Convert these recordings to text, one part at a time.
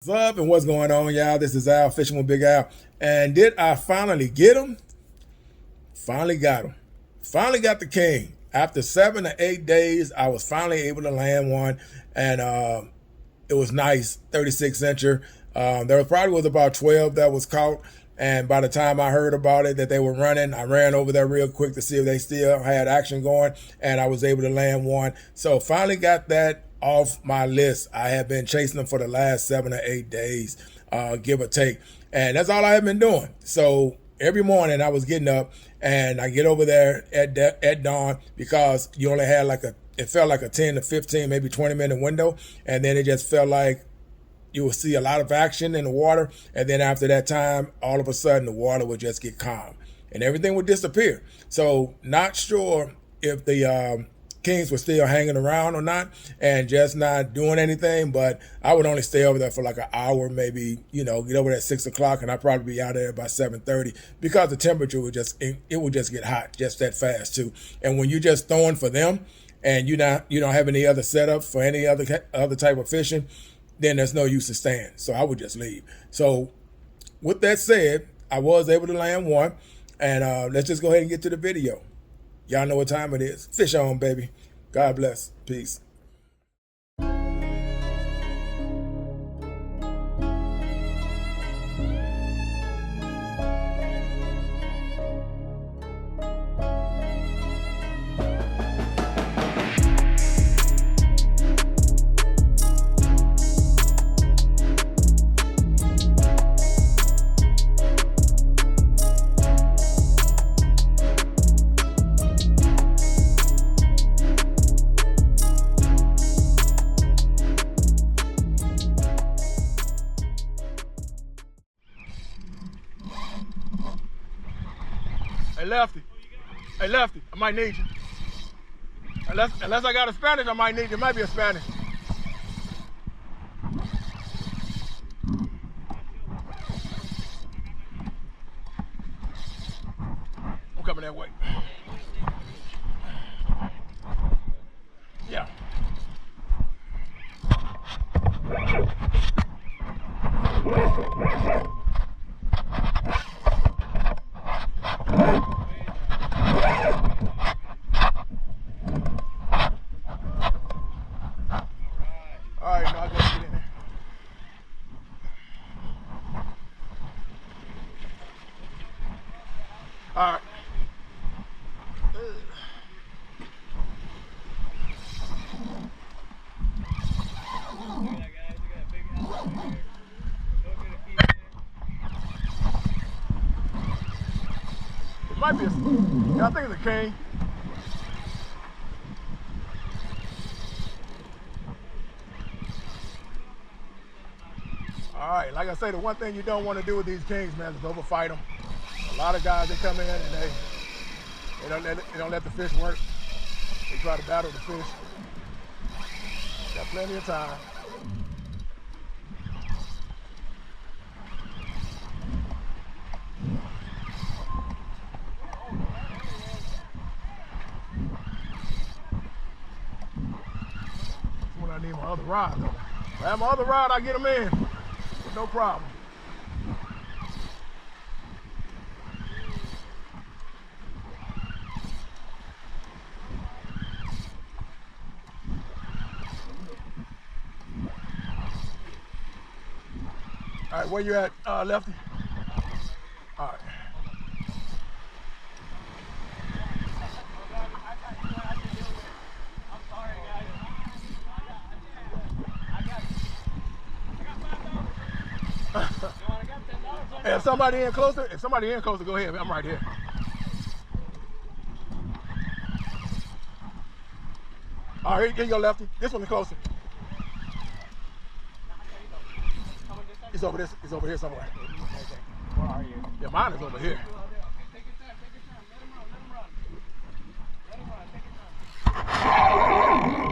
What's up and what's going on, y'all? This is Al, Fishing with Big Al. And did I finally get him? Finally got him. Finally got the king. After 7 to 8 days, I was finally able to land one. And it was nice, 36-incher. There probably was about 12 that was caught. And by the time I heard about it, that they were running, I ran over there real quick to see if they still had action going. And I was able to land one. So finally got that off my list. I have been chasing them for the last 7 or 8 days, give or take. And that's all I have been doing. So every morning I was getting up and I get over there at dawn, because you only had it felt like a 10 to 15, maybe 20-minute window. And then it just felt like you would see a lot of action in the water. And then after that time, all of a sudden the water would just get calm and everything would disappear. So not sure if the kings were still hanging around or not and just not doing anything, but I would only stay over there for like an hour, maybe, get over there at 6 o'clock, and I'd probably be out there by 7:30, because the temperature would just get hot just that fast too. And when you're just throwing for them and you don't have any other setup for any other type of fishing, then there's no use in staying. So I would just leave. So with that said, I was able to land one, and let's just go ahead and get to the video. Y'all know what time it is. Fish on, baby. God bless. Peace. Hey, Lefty. Hey, Lefty, I might need you. Unless I got a Spanish, I might need you. It might be a Spanish. I'm coming that way. Yeah. All right. It might be I think it's a king. All right, like I say, the one thing you don't want to do with these kings, man, is overfight them. A lot of guys, they come in and they don't let the fish work. They try to battle the fish. Got plenty of time. When I need my other rod, though. If I have my other rod, I get them in with no problem. All right, where you at, Lefty? All right. Hey, if somebody in closer, go ahead. I'm right here. All right, here you go, Lefty. This one's closer. It's over this. It's over here somewhere. Where are you? Yeah, mine is over here. Take your time. Take your time. Let him run. Take your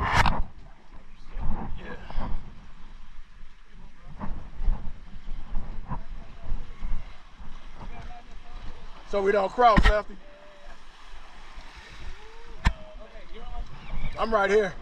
time. Yeah. So we don't cross, Lefty. I'm right here.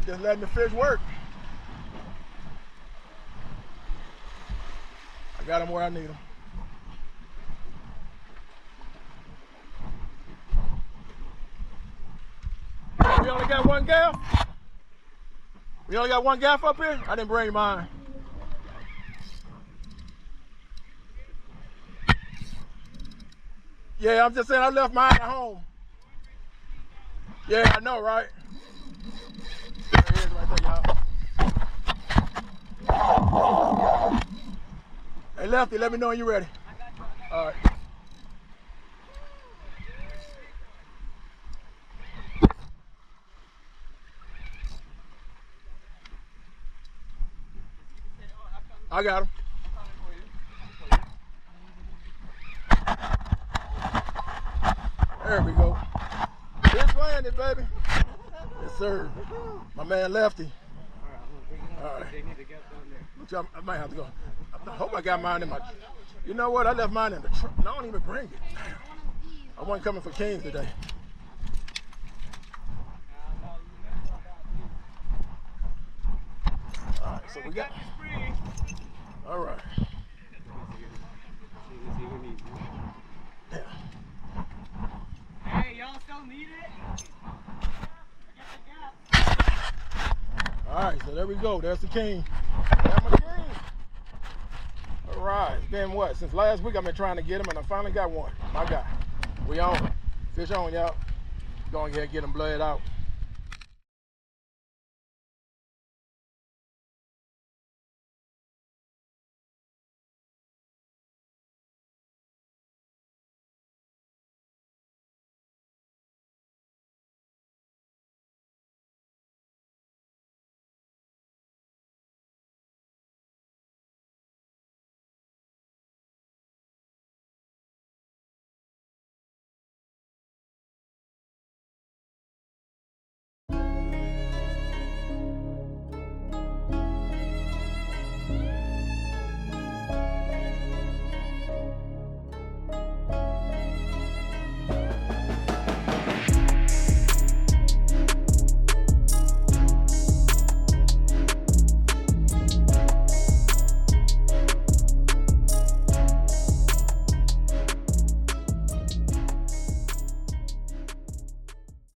just letting the fish work. I got him where I need him. We only got one gaff? We only got one gaff up here? I didn't bring mine. Yeah, I'm just saying I left mine at home. Yeah, I know, right? There it is right there, y'all. Hey, Lefty, let me know when you're ready. All right. I got him. There we go. Fish landed, baby. Yes, sir. My man Lefty. All right. I might have to go. I hope I got mine in my. You know what? I left mine in the truck. I don't even bring it. I wasn't coming for Kings today. All right, so we got. All right. Yeah. Hey, y'all still need it? All right, so there we go. There's the King. That's my King. All right, it's been what? Since last week I've been trying to get him, and I finally got one. My guy. We on. Fish on, y'all. Go ahead and get him blooded out.